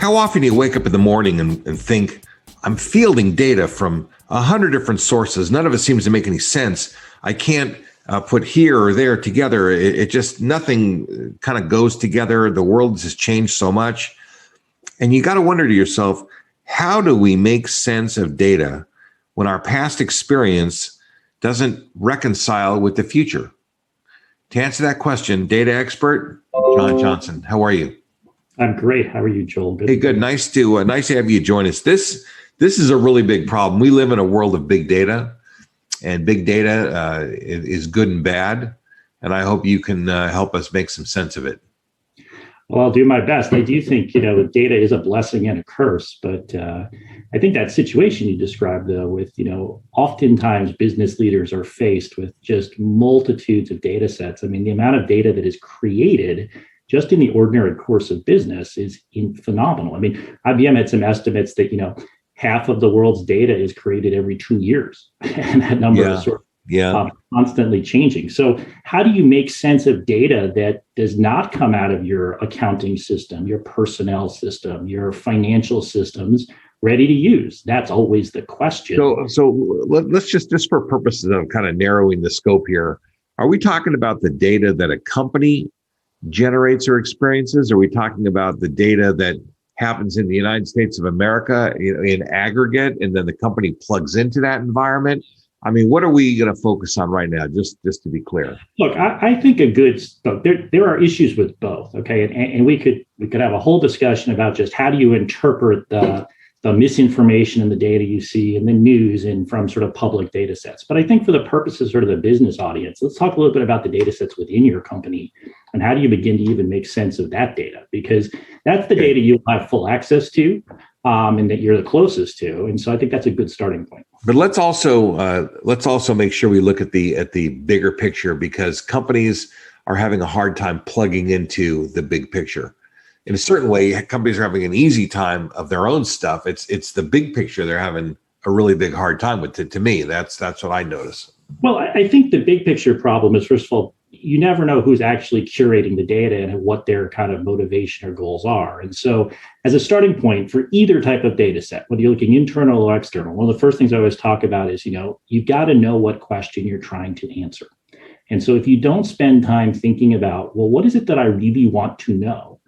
How often do you wake up in the morning and think, I'm fielding data from 100 different sources. None of it seems to make any sense. I can't put here or there together. It just, nothing kind of goes together. The world has changed so much. And you got to wonder to yourself, how do we make sense of data when our past experience doesn't reconcile with the future? To answer that question, data expert, John Johnson. How are you? I'm great. How are you, Joel? Hey, good. Nice to have you join us. This is a really big problem. We live in a world of big data, and big data is good and bad. And I hope you can help us make some sense of it. Well, I'll do my best. I do think, data is a blessing and a curse, but I think that situation you described, though, with, oftentimes business leaders are faced with just multitudes of data sets. I mean, the amount of data that is created just in the ordinary course of business is phenomenal. I mean, IBM had some estimates that, half of the world's data is created every 2 years, and that number is sort of constantly changing. So how do you make sense of data that does not come out of your accounting system, your personnel system, your financial systems ready to use? That's always the question. So let's just for purposes of kind of narrowing the scope here, are we talking about the data that a company generates or experiences? Are we talking about the data that happens in the United States of America in aggregate, and then the company plugs into that environment? I mean, what are we going to focus on right now, just to be clear? Look, I think there are issues with both, okay? And we could have a whole discussion about just how do you interpret the misinformation and the data you see in the news and from sort of public data sets. But I think for the purposes sort of the business audience, let's talk a little bit about the data sets within your company and how do you begin to even make sense of that data? Because that's the data you'll have full access to and that you're the closest to. And so I think that's a good starting point. But let's also make sure we look at the bigger picture, because companies are having a hard time plugging into the big picture. In a certain way, companies are having an easy time of their own stuff. It's the big picture they're having a really big hard time with. To me, that's what I notice. Well, I think the big picture problem is, first of all, you never know who's actually curating the data and what their kind of motivation or goals are. And so as a starting point for either type of data set, whether you're looking internal or external, one of the first things I always talk about is, you've got to know what question you're trying to answer. And so if you don't spend time thinking about, well, what is it that I really want to know?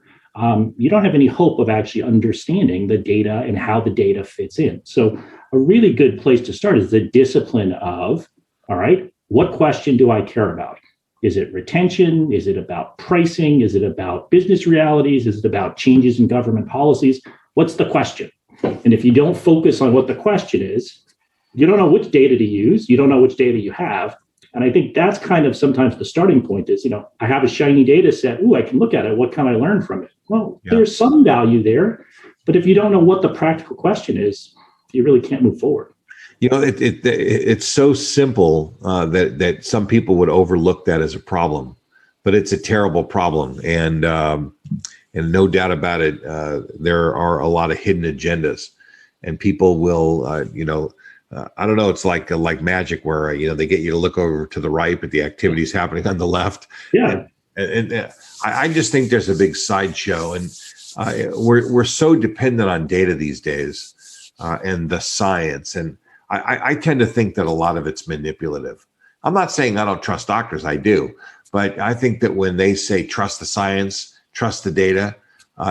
You don't have any hope of actually understanding the data and how the data fits in. So a really good place to start is the discipline of, all right, what question do I care about? Is it retention? Is it about pricing? Is it about business realities? Is it about changes in government policies? What's the question? And if you don't focus on what the question is, you don't know which data to use. You don't know which data you have. And I think that's kind of sometimes the starting point is, I have a shiny data set. Ooh, I can look at it. What can I learn from it? Well, there's some value there. But if you don't know what the practical question is, you really can't move forward. It's so simple that some people would overlook that as a problem, but it's a terrible problem. And no doubt about it, there are a lot of hidden agendas, and people will, I don't know. It's like magic, where they get you to look over to the right, but the activity's happening on the left. Yeah, and I just think there's a big sideshow, and we're so dependent on data these days and the science, and I tend to think that a lot of it's manipulative. I'm not saying I don't trust doctors. I do, but I think that when they say trust the science, trust the data,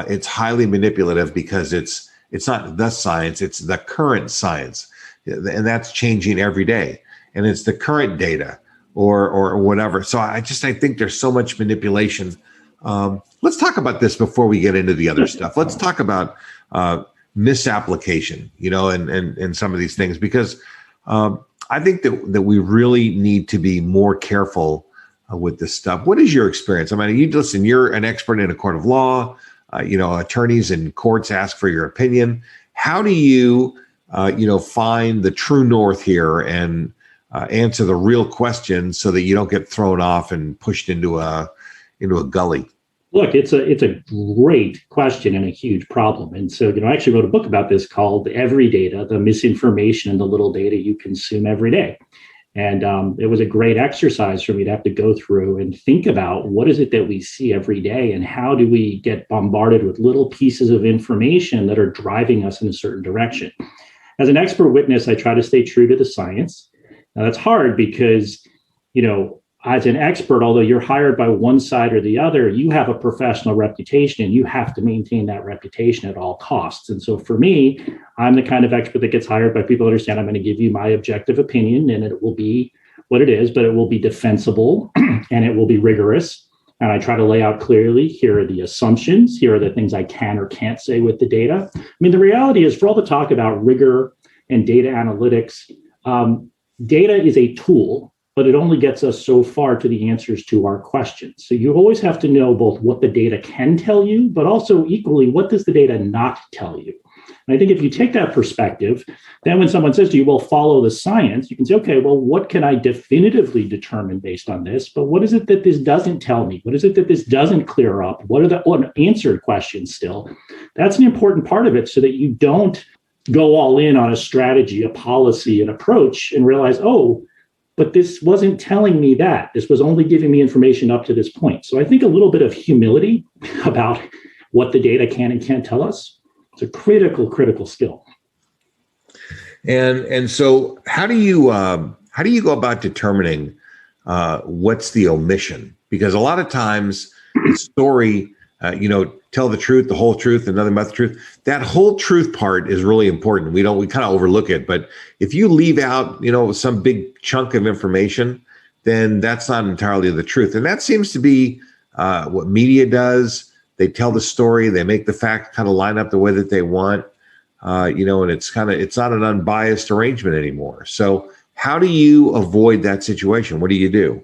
it's highly manipulative, because it's not the science, it's the current science. And that's changing every day, and it's the current data or whatever. So I think there's so much manipulation. Let's talk about this before we get into the other stuff. Let's talk about misapplication, and some of these things, because I think that we really need to be more careful with this stuff. What is your experience? I mean, you're an expert in a court of law. Attorneys in courts ask for your opinion. How do you find the true north here and answer the real questions so that you don't get thrown off and pushed into a gully? Look, it's a great question and a huge problem. And so, I actually wrote a book about this called EVERYDATA, the misinformation and the little data you consume every day. And it was a great exercise for me to have to go through and think about what is it that we see every day and how do we get bombarded with little pieces of information that are driving us in a certain direction. As an expert witness, I try to stay true to the science. Now, that's hard because, as an expert, although you're hired by one side or the other, you have a professional reputation and you have to maintain that reputation at all costs. And so for me, I'm the kind of expert that gets hired by people who understand I'm going to give you my objective opinion and it will be what it is, but it will be defensible and it will be rigorous. And I try to lay out clearly, here are the assumptions, here are the things I can or can't say with the data. I mean, the reality is, for all the talk about rigor and data analytics, data is a tool, but it only gets us so far to the answers to our questions. So you always have to know both what the data can tell you, but also equally, what does the data not tell you? And I think if you take that perspective, then when someone says to you, well, follow the science, you can say, okay, well, what can I definitively determine based on this? But what is it that this doesn't tell me? What is it that this doesn't clear up? What are the unanswered questions still? That's an important part of it so that you don't go all in on a strategy, a policy, an approach, and realize, oh, but this wasn't telling me that. This was only giving me information up to this point. So I think a little bit of humility about what the data can and can't tell us, it's a critical skill. And so how do you go about determining what's the omission? Because a lot of times the story, tell the truth, the whole truth, and nothing but the truth. That whole truth part is really important. We kind of overlook it. But if you leave out, some big chunk of information, then that's not entirely the truth. And that seems to be what media does. They tell the story, they make the facts kind of line up the way that they want, and it's not an unbiased arrangement anymore. So how do you avoid that situation? What do you do?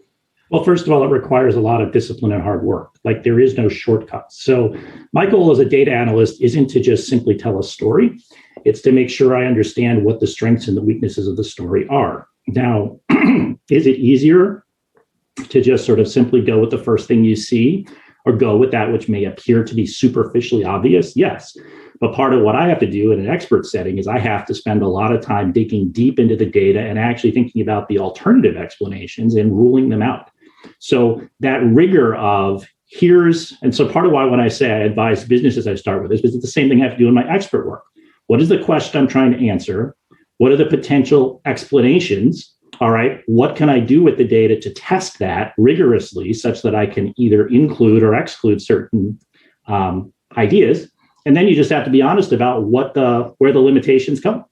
Well, first of all, it requires a lot of discipline and hard work. Like, there is no shortcuts. So my goal as a data analyst isn't to just simply tell a story. It's to make sure I understand what the strengths and the weaknesses of the story are. Now, is it easier to just sort of simply go with the first thing you see or go with that which may appear to be superficially obvious? Yes. But part of what I have to do in an expert setting is I have to spend a lot of time digging deep into the data and actually thinking about the alternative explanations and ruling them out. So that rigor of and so part of why when I say I advise businesses I start with this, because it's the same thing I have to do in my expert work. What is the question I'm trying to answer? What are the potential explanations? All right, what can I do with the data to test that rigorously such that I can either include or exclude certain ideas? And then you just have to be honest about where the limitations come.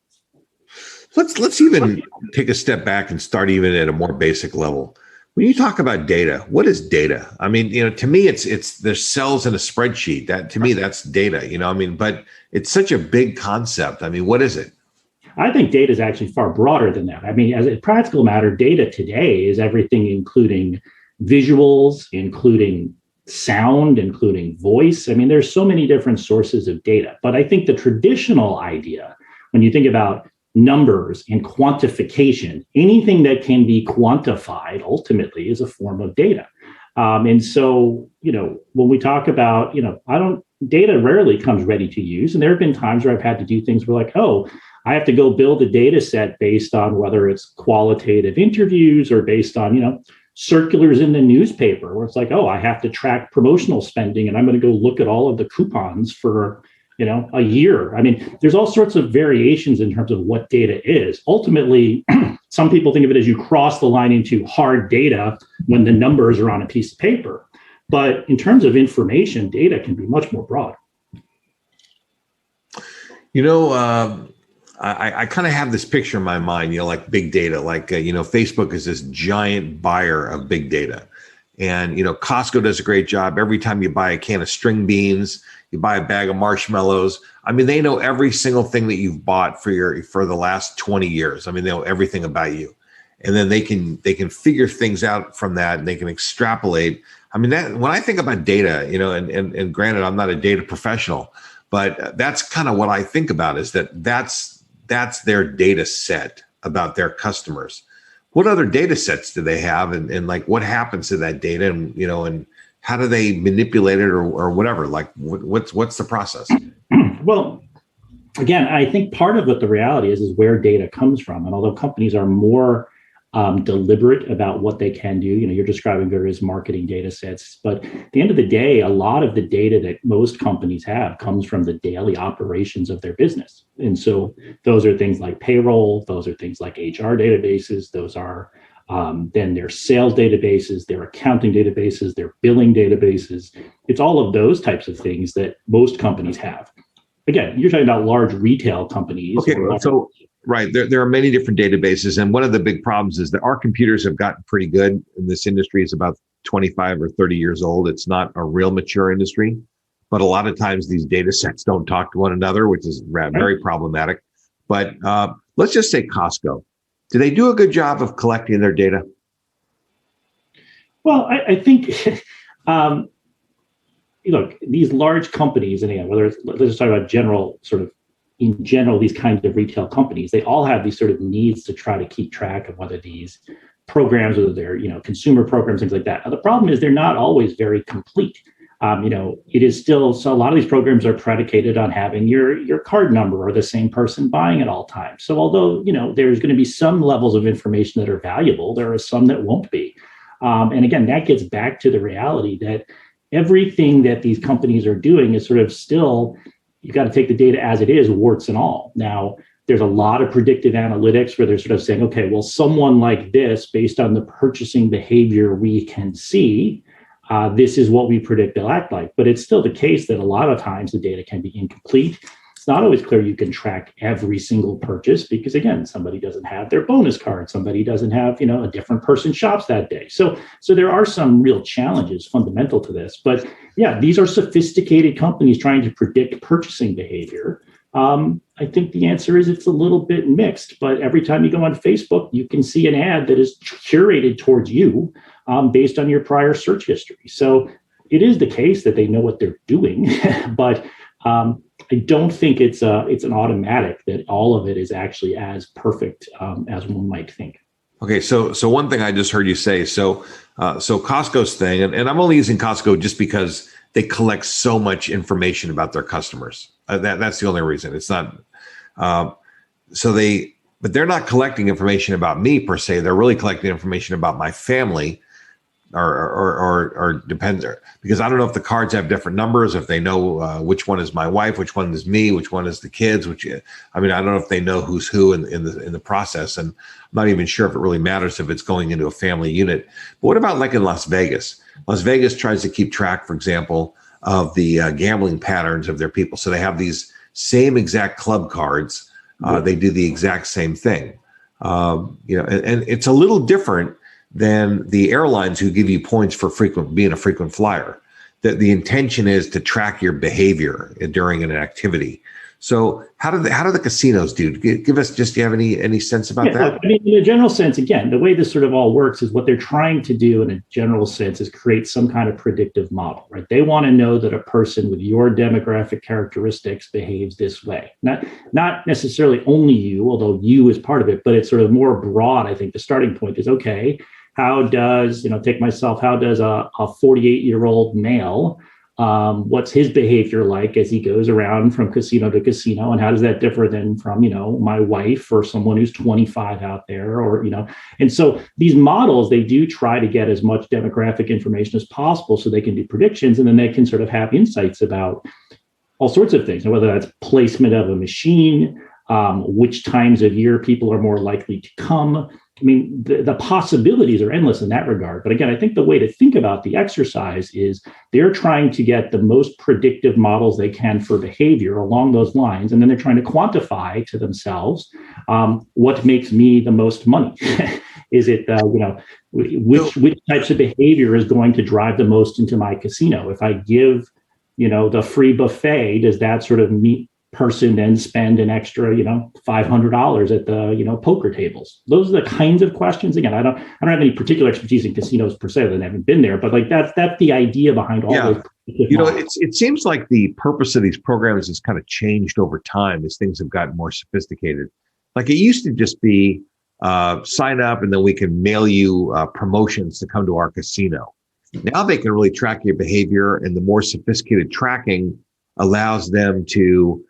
Let's even take a step back and start even at a more basic level. When you talk about data, what is data? I mean, to me, it's there's cells in a spreadsheet. That to me, that's data. But it's such a big concept. I mean, what is it? I think data is actually far broader than that. I mean, as a practical matter, data today is everything, including visuals, including sound, including voice. I mean, there's so many different sources of data. But I think the traditional idea, when you think about numbers and quantification, anything that can be quantified ultimately is a form of data. And so, when we talk about, data rarely comes ready to use. And there have been times where I've had to do things where I have to go build a data set based on whether it's qualitative interviews or based on, circulars in the newspaper where it's I have to track promotional spending and I'm going to go look at all of the coupons for, a year. I mean, there's all sorts of variations in terms of what data is. Ultimately, some people think of it as you cross the line into hard data when the numbers are on a piece of paper. But in terms of information, data can be much more broad. I kind of have this picture in my mind, like big data, like, Facebook is this giant buyer of big data. And, Costco does a great job. Every time you buy a can of string beans, you buy a bag of marshmallows. I mean, they know every single thing that you've bought for the last 20 years. I mean, they know everything about you. And then they can figure things out from that and they can extrapolate. I mean, that when I think about data, and granted, I'm not a data professional, but that's kind of what I think about is that's their data set about their customers. What other data sets do they have? And like, what happens to that data? And, and how do they manipulate it or whatever? Like, what's the process? Well, again, I think part of what the reality is where data comes from. And although companies are more deliberate about what they can do. You're describing various marketing data sets, but at the end of the day, a lot of the data that most companies have comes from the daily operations of their business. And so those are things like payroll, those are things like HR databases, those are then their sales databases, their accounting databases, their billing databases. It's all of those types of things that most companies have. Again, you're talking about large retail companies. Okay, so right, there are many different databases, and one of the big problems is that our computers have gotten pretty good, and this industry is about 25 or 30 years old. It's not a real mature industry, but a lot of times these data sets don't talk to one another, which is very problematic. But let's just say Costco. Do they do a good job of collecting their data? Well, I think, look, these large companies, and again, let's just talk about in general, these kinds of retail companies, they all have these sort of needs to try to keep track of whether these programs, whether they're, consumer programs, things like that. Now, the problem is they're not always very complete. It is still, so a lot of these programs are predicated on having your card number or the same person buying at all times. So although, there's going to be some levels of information that are valuable, there are some that won't be. And again, that gets back to the reality that everything that these companies are doing is sort of still, you got to take the data as it is, warts and all. Now, there's a lot of predictive analytics where they're sort of saying, okay, well, someone like this, based on the purchasing behavior we can see, this is what we predict they'll act like. But it's still the case that a lot of times the data can be incomplete. It's not always clear you can track every single purchase because, again, somebody doesn't have their bonus card. Somebody doesn't have, a different person shops that day. So there are some real challenges fundamental to this. But yeah, these are sophisticated companies trying to predict purchasing behavior. I think the answer is it's a little bit mixed, but every time you go on Facebook, you can see an ad that is curated towards you based on your prior search history. So it is the case that they know what they're doing, but I don't think it's an automatic that all of it is actually as perfect as one might think. Okay, so one thing I just heard you say, so Costco's thing, and I'm only using Costco just because they collect so much information about their customers. That's the only reason. It's not, but they're not collecting information about me per se. They're really collecting information about my family, or depends, because I don't know if the cards have different numbers, if they know which one is my wife, which one is me, which one is the kids. I don't know if they know who's who in the process, and I'm not even sure if it really matters if it's going into a family unit. But what about like in Las Vegas? Las Vegas tries to keep track, for example, of the gambling patterns of their people. So they have these same exact club cards. They do the exact same thing. And it's a little different than the airlines who give you points for being a frequent flyer. The intention is to track your behavior during an activity. So how do the casinos do? Give us, do you have any sense about that? Look, in a general sense, again, the way this sort of all works is what they're trying to do in a general sense is create some kind of predictive model, right? They want to know that a person with your demographic characteristics behaves this way. Not necessarily only you, although you is part of it, but it's sort of more broad. I think the starting point is, okay, how does, take myself, how does a 48-year-old male, what's his behavior like as he goes around from casino to casino? And how does that differ then from, my wife or someone who's 25 out there and so these models, they do try to get as much demographic information as possible so they can do predictions. And then they can sort of have insights about all sorts of things, whether that's placement of a machine, which times of year people are more likely to come. The possibilities are endless in that regard. But again, I think the way to think about the exercise is they're trying to get the most predictive models they can for behavior along those lines. And then they're trying to quantify to themselves what makes me the most money. Is it, which types of behavior is going to drive the most into my casino? If I give, the free buffet, does that sort of person then spend an extra, $500 at the, poker tables? Those are the kinds of questions. Again, I don't have any particular expertise in casinos per se, that I haven't been there, but like that's the idea behind all those. It seems like the purpose of these programs has kind of changed over time as things have gotten more sophisticated. Like it used to just be sign up and then we can mail you promotions to come to our casino. Now they can really track your behavior, and the more sophisticated tracking allows them to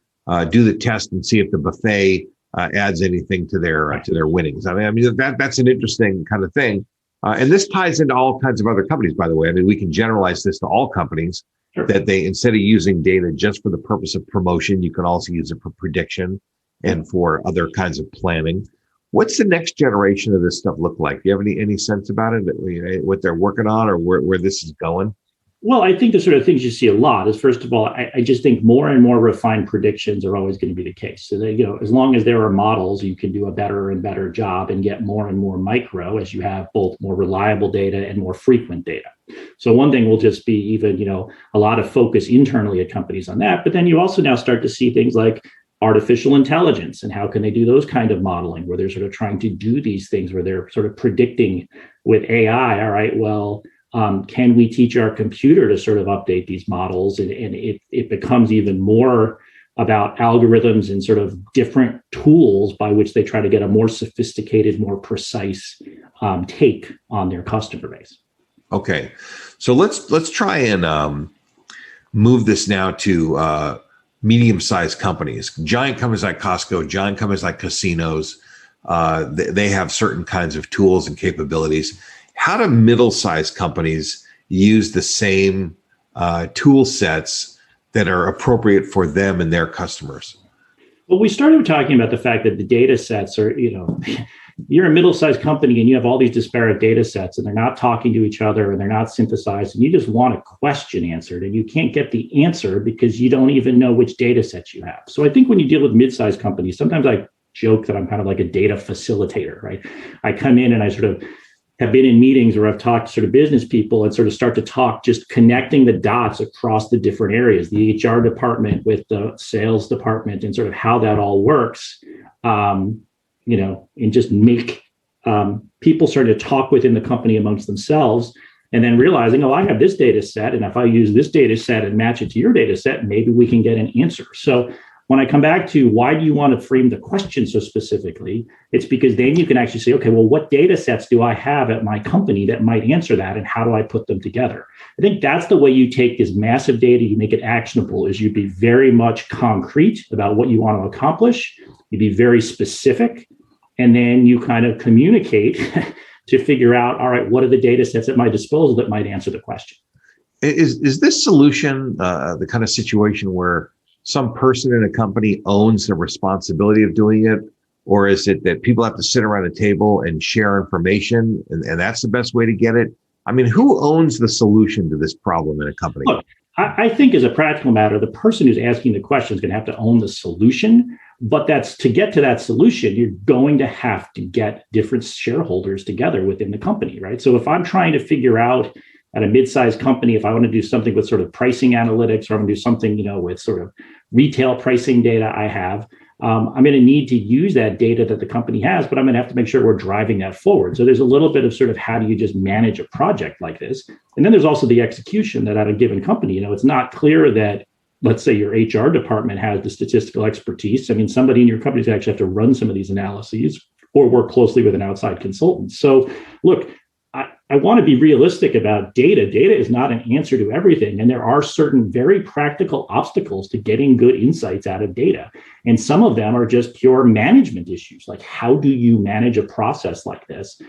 do the test and see if the buffet adds anything to their winnings. I mean that's an interesting kind of thing, and this ties into all kinds of other companies. By the way, I mean we can generalize this to all companies. Sure. That they, instead of using data just for the purpose of promotion, you can also use it for prediction and for other kinds of planning. What's the next generation of this stuff look like? Do you have any sense about it, what they're working on or where this is going? Well, I think the sort of things you see a lot is, first of all, I just think more and more refined predictions are always going to be the case. So that, as long as there are models, you can do a better and better job and get more and more micro as you have both more reliable data and more frequent data. So one thing will just be even, a lot of focus internally at companies on that. But then you also now start to see things like artificial intelligence and how can they do those kind of modeling where they're sort of trying to do these things where they're sort of predicting with AI, all right, well, can we teach our computer to sort of update these models? And it becomes even more about algorithms and sort of different tools by which they try to get a more sophisticated, more precise take on their customer base. Okay, so let's try and move this now to medium-sized companies. Giant companies like Costco, giant companies like casinos, they have certain kinds of tools and capabilities. How do middle-sized companies use the same tool sets that are appropriate for them and their customers? Well, we started talking about the fact that the data sets are, you're a middle-sized company and you have all these disparate data sets and they're not talking to each other and they're not synthesized and you just want a question answered and you can't get the answer because you don't even know which data sets you have. So I think when you deal with mid-sized companies, sometimes I joke that I'm kind of like a data facilitator, right? I come in and I sort of have been in meetings where I've talked to sort of business people and sort of start to talk, just connecting the dots across the different areas, the HR department with the sales department and sort of how that all works, and just make people start to talk within the company amongst themselves and then realizing, I have this data set. And if I use this data set and match it to your data set, maybe we can get an answer. So when I come back to why do you want to frame the question so specifically, it's because then you can actually say, okay, well, what data sets do I have at my company that might answer that? And how do I put them together? I think that's the way you take this massive data, you make it actionable, is you be very much concrete about what you want to accomplish. You be very specific, and then you kind of communicate to figure out, all right, what are the data sets at my disposal that might answer the question? Is this solution the kind of situation where some person in a company owns the responsibility of doing it? Or is it that people have to sit around a table and share information and that's the best way to get it? I mean, who owns the solution to this problem in a company? Look, I think as a practical matter, the person who's asking the question is going to have to own the solution. But to get to that solution, you're going to have to get different shareholders together within the company, right? So if I'm trying to figure out at a mid-sized company, if I want to do something with sort of pricing analytics, or I'm going to do something, with sort of retail pricing data I have, I'm going to need to use that data that the company has, but I'm going to have to make sure we're driving that forward. So there's a little bit of sort of how do you just manage a project like this? And then there's also the execution that at a given company, it's not clear that, let's say your HR department has the statistical expertise. I mean, somebody in your company is actually have to run some of these analyses or work closely with an outside consultant. So look, I want to be realistic about data. Data is not an answer to everything. And there are certain very practical obstacles to getting good insights out of data. And some of them are just pure management issues. Like, how do you manage a process like this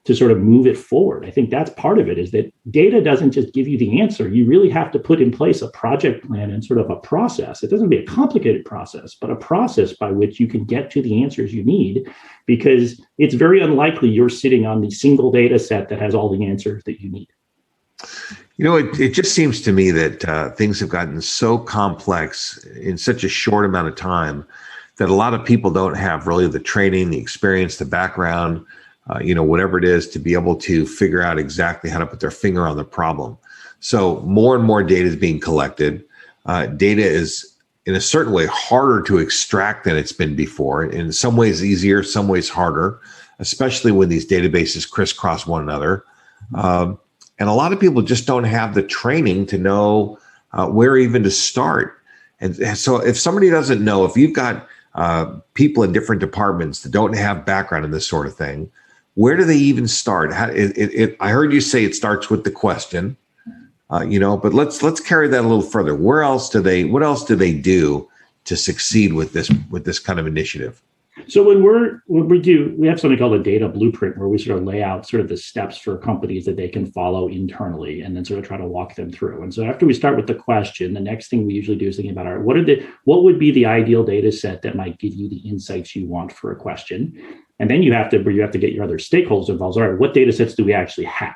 to sort of move it forward? I think that's part of it, is that data doesn't just give you the answer. You really have to put in place a project plan and sort of a process. It doesn't be a complicated process, but a process by which you can get to the answers you need, because it's very unlikely you're sitting on the single data set that has all the answers that you need. It just seems to me that things have gotten so complex in such a short amount of time that a lot of people don't have really the training, the experience, the background, whatever it is, to be able to figure out exactly how to put their finger on the problem. So more and more data is being collected. Data is, in a certain way, harder to extract than it's been before. In some ways easier, some ways harder, especially when these databases crisscross one another. And a lot of people just don't have the training to know where even to start. And so if somebody doesn't know, if you've got people in different departments that don't have background in this sort of thing, where do they even start? I heard you say it starts with the question, but let's carry that a little further. What else do they do to succeed with this kind of initiative? So we have something called a data blueprint where we sort of lay out sort of the steps for companies that they can follow internally and then sort of try to walk them through. And so after we start with the question, the next thing we usually do is thinking about, all right, what would be the ideal data set that might give you the insights you want for a question? And then you have to get your other stakeholders involved. All right, what data sets do we actually have?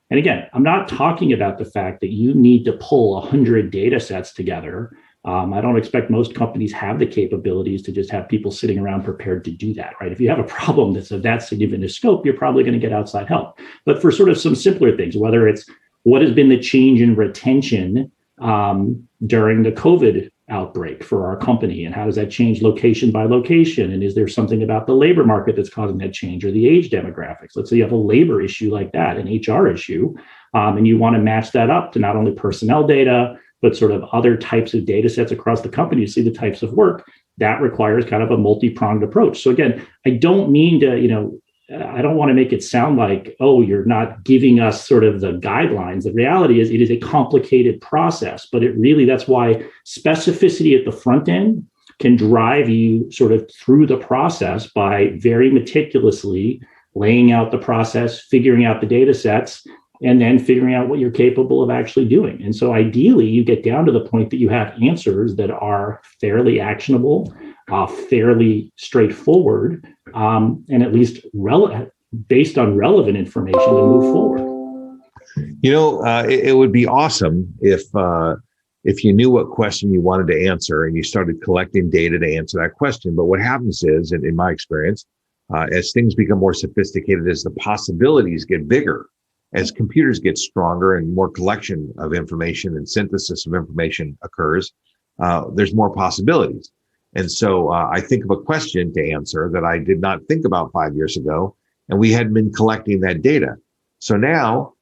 And again, I'm not talking about the fact that you need to pull 100 data sets together. I don't expect most companies have the capabilities to just have people sitting around prepared to do that, right? If you have a problem that's of that significant scope, you're probably going to get outside help. But for sort of some simpler things, whether it's what has been the change in retention during the COVID outbreak for our company, and how does that change location by location? And is there something about the labor market that's causing that change, or the age demographics? Let's say you have a labor issue like that, an HR issue, and you want to match that up to not only personnel data, but sort of other types of data sets across the company to see the types of work. That requires kind of a multi-pronged approach. So again, I don't mean to, I don't want to make it sound like, oh, you're not giving us sort of the guidelines. The reality is it is a complicated process, but that's why specificity at the front end can drive you sort of through the process by very meticulously laying out the process, figuring out the data sets, and then figuring out what you're capable of actually doing. And so ideally, you get down to the point that you have answers that are fairly actionable, fairly straightforward, and at least based on relevant information to move forward. It would be awesome if you knew what question you wanted to answer and you started collecting data to answer that question. But what happens is, in my experience, as things become more sophisticated, as the possibilities get bigger, as computers get stronger and more collection of information and synthesis of information occurs, there's more possibilities. And so I think of a question to answer that I did not think about 5 years ago, and we hadn't been collecting that data. So now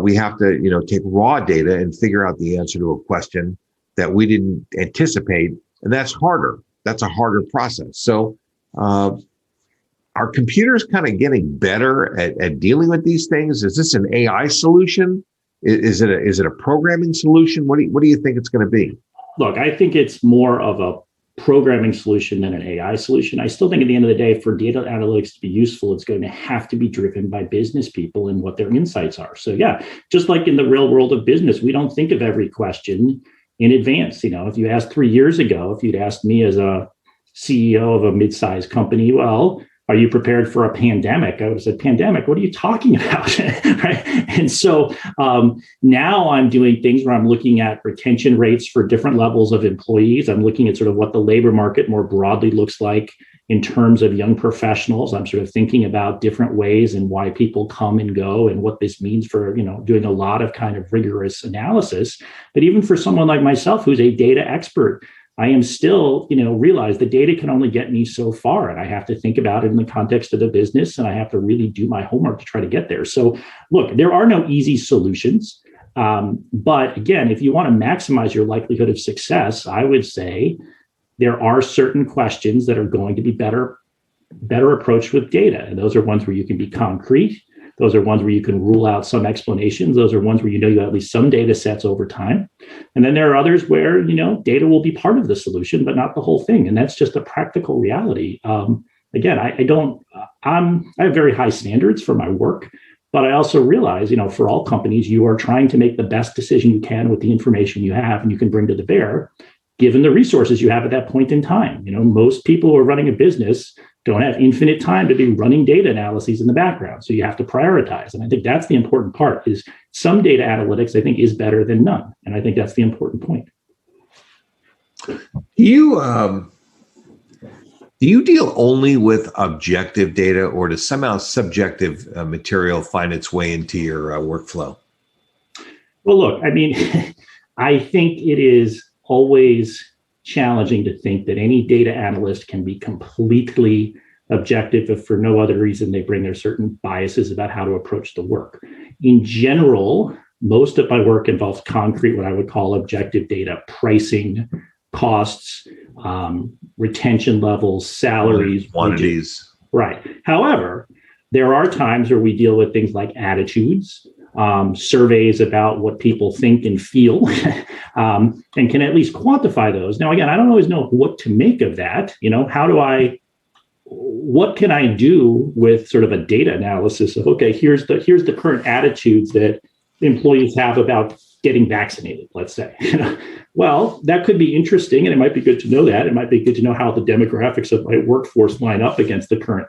we have to, take raw data and figure out the answer to a question that we didn't anticipate, and that's harder. That's a harder process. So are computers kind of getting better at dealing with these things? Is this an AI solution? Is it a programming solution? What do you think it's going to be? Look, I think it's more of a programming solution than an AI solution. I still think at the end of the day, for data analytics to be useful, it's going to have to be driven by business people and what their insights are. So yeah, just like in the real world of business, we don't think of every question in advance. If you asked 3 years ago, if you'd asked me as a CEO of a mid-sized company, well, are you prepared for a pandemic? I would have said, pandemic, what are you talking about? Right? And so now I'm doing things where I'm looking at retention rates for different levels of employees. I'm looking at sort of what the labor market more broadly looks like in terms of young professionals. I'm sort of thinking about different ways and why people come and go and what this means for, doing a lot of kind of rigorous analysis. But even for someone like myself, who's a data expert, I am still, realize the data can only get me so far, and I have to think about it in the context of the business, and I have to really do my homework to try to get there. So look, there are no easy solutions. But again, if you want to maximize your likelihood of success, I would say there are certain questions that are going to be better approached with data. And those are ones where you can be concrete. Those are ones where you can rule out some explanations. Those are ones where you have at least some data sets over time. And then there are others where, data will be part of the solution, but not the whole thing. And that's just a practical reality. Again, I have very high standards for my work, but I also realize, for all companies, you are trying to make the best decision you can with the information you have and you can bring to the bear, given the resources you have at that point in time. Most people who are running a business don't have infinite time to be running data analyses in the background. So you have to prioritize. And I think that's the important part, is some data analytics, I think, is better than none. And I think that's the important point. Do you deal only with objective data, or does somehow subjective material find its way into your workflow? Well, look, I think it is always challenging to think that any data analyst can be completely objective if for no other reason they bring their certain biases about how to approach the work. In general, most of my work involves concrete, what I would call objective data: pricing, costs, retention levels, salaries, quantities. Right. However, there are times where we deal with things like attitudes, surveys about what people think and feel, and can at least quantify those. Now, again, I don't always know what to make of that. what can I do with sort of a data analysis of, okay, here's the current attitudes that employees have about getting vaccinated, let's say. Well, that could be interesting, and it might be good to know that. It might be good to know how the demographics of my workforce line up against the current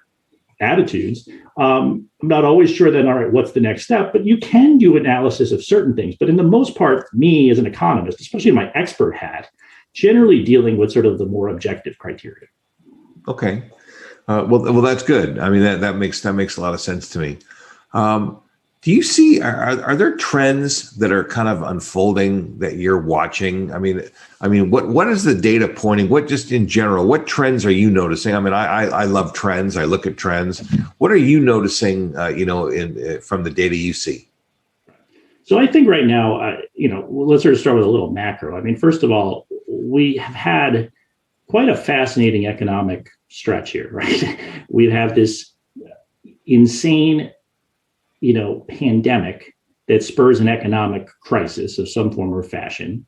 attitudes. I'm not always sure then, all right, what's the next step? But you can do analysis of certain things. But in the most part, me as an economist, especially in my expert hat, generally dealing with sort of the more objective criteria. Okay. Well, that's good. I mean, that makes a lot of sense to me. Do you see, are there trends that are kind of unfolding that you're watching? I mean, what is the data pointing? What, just in general, what trends are you noticing? I mean, I love trends. I look at trends. What are you noticing, from the data you see? So I think right now, let's sort of start with a little macro. I mean, first of all, we have had quite a fascinating economic stretch here, right? We have this insane pandemic that spurs an economic crisis of some form or fashion,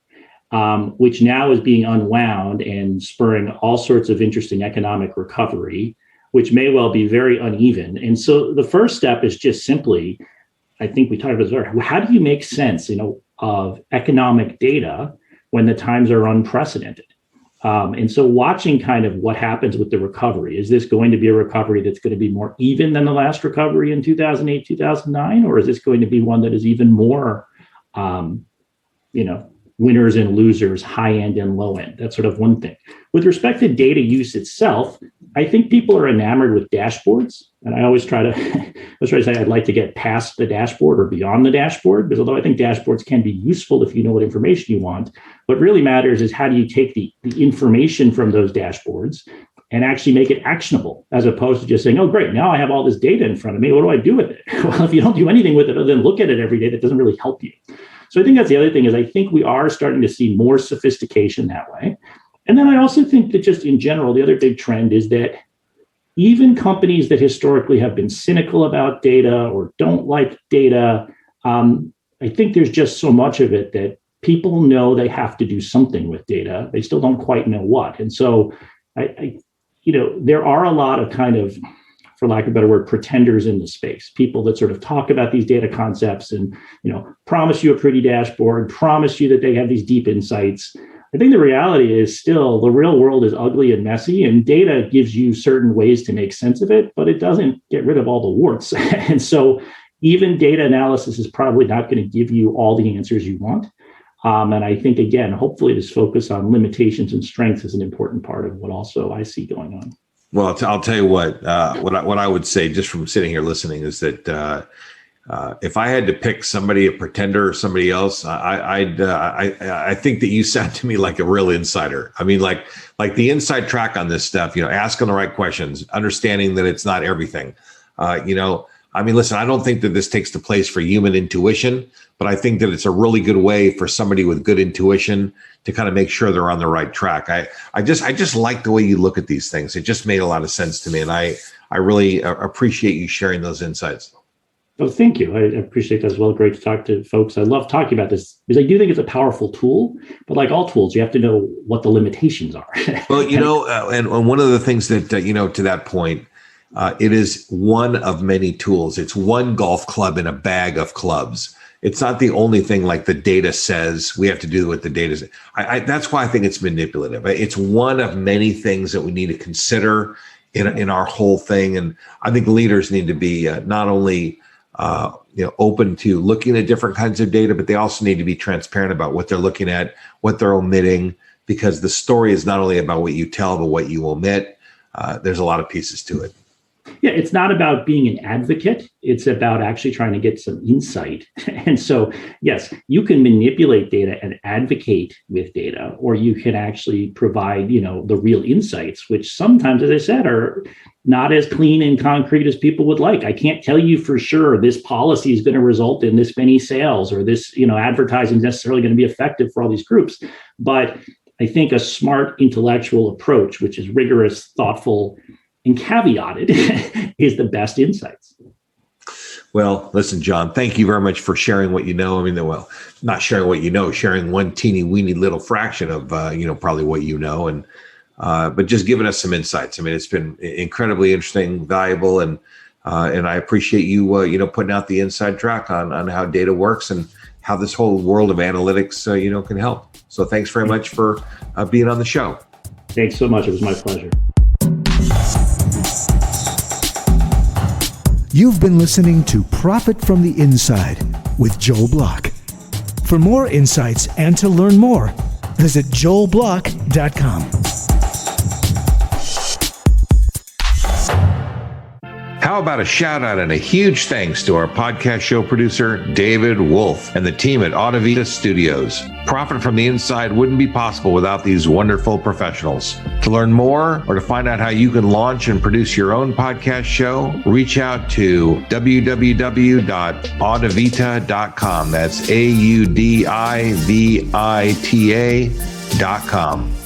which now is being unwound and spurring all sorts of interesting economic recovery, which may well be very uneven. And so the first step is just simply, I think we talked about this earlier, how do you make sense, of economic data when the times are unprecedented? And so watching kind of what happens with the recovery, is this going to be a recovery that's going to be more even than the last recovery in 2008, 2009? Or is this going to be one that is even more, winners and losers, high end and low end? That's sort of one thing. With respect to data use itself, I think people are enamored with dashboards. And I always try to say I'd like to get past the dashboard or beyond the dashboard, because although I think dashboards can be useful if you know what information you want, what really matters is how do you take the information from those dashboards and actually make it actionable, as opposed to just saying, oh, great, now I have all this data in front of me. What do I do with it? Well, if you don't do anything with it other than look at it every day, that doesn't really help you. So I think that's the other thing, is I think we are starting to see more sophistication that way. And then I also think that just in general, the other big trend is that even companies that historically have been cynical about data or don't like data, I think there's just so much of it that people know they have to do something with data. They still don't quite know what. And so there are a lot of kind of, for lack of a better word, pretenders in the space, people that sort of talk about these data concepts and, promise you a pretty dashboard, promise you that they have these deep insights. I think the reality is still the real world is ugly and messy, and data gives you certain ways to make sense of it, but it doesn't get rid of all the warts. And so even data analysis is probably not going to give you all the answers you want. And I think, again, hopefully this focus on limitations and strengths is an important part of what also I see going on. Well, I'll tell you what I would say just from sitting here listening is that if I had to pick somebody, a pretender or somebody else, I think that you sound to me like a real insider. I mean, like the inside track on this stuff, asking the right questions, understanding that it's not everything. Listen, I don't think that this takes the place for human intuition, but I think that it's a really good way for somebody with good intuition to kind of make sure they're on the right track. I just like the way you look at these things. It just made a lot of sense to me, and I really appreciate you sharing those insights. Oh, thank you. I appreciate that as well. Great to talk to folks. I love talking about this because I do think it's a powerful tool, but like all tools, you have to know what the limitations are. Well, and one of the things that, to that point, it is one of many tools. It's one golf club in a bag of clubs. It's not the only thing like the data says we have to do what the data says. That's why I think it's manipulative. It's one of many things that we need to consider in our whole thing. And I think leaders need to be not only open to looking at different kinds of data, but they also need to be transparent about what they're looking at, what they're omitting, because the story is not only about what you tell, but what you omit. There's a lot of pieces to it. Yeah, it's not about being an advocate. It's about actually trying to get some insight. And so, yes, you can manipulate data and advocate with data, or you can actually provide, the real insights, which sometimes, as I said, are not as clean and concrete as people would like. I can't tell you for sure this policy is going to result in this many sales, or this, advertising is necessarily going to be effective for all these groups. But I think a smart intellectual approach, which is rigorous, thoughtful, and caveated, is the best insights. Well, listen, John, thank you very much for sharing what you know. Not sharing what you know, sharing one teeny weeny little fraction of, probably what you know. And but just giving us some insights. I mean, it's been incredibly interesting, valuable, and I appreciate you, putting out the inside track on how data works and how this whole world of analytics, can help. So thanks very much for being on the show. Thanks so much. It was my pleasure. You've been listening to Profit from the Inside with Joel Block. For more insights and to learn more, visit joelblock.com. How about a shout out and a huge thanks to our podcast show producer, David Wolf, and the team at EVERYDATA Studios. Profit from the Inside wouldn't be possible without these wonderful professionals. To learn more or to find out how you can launch and produce your own podcast show, reach out to www.audivita.com. That's AUDIVITA.com.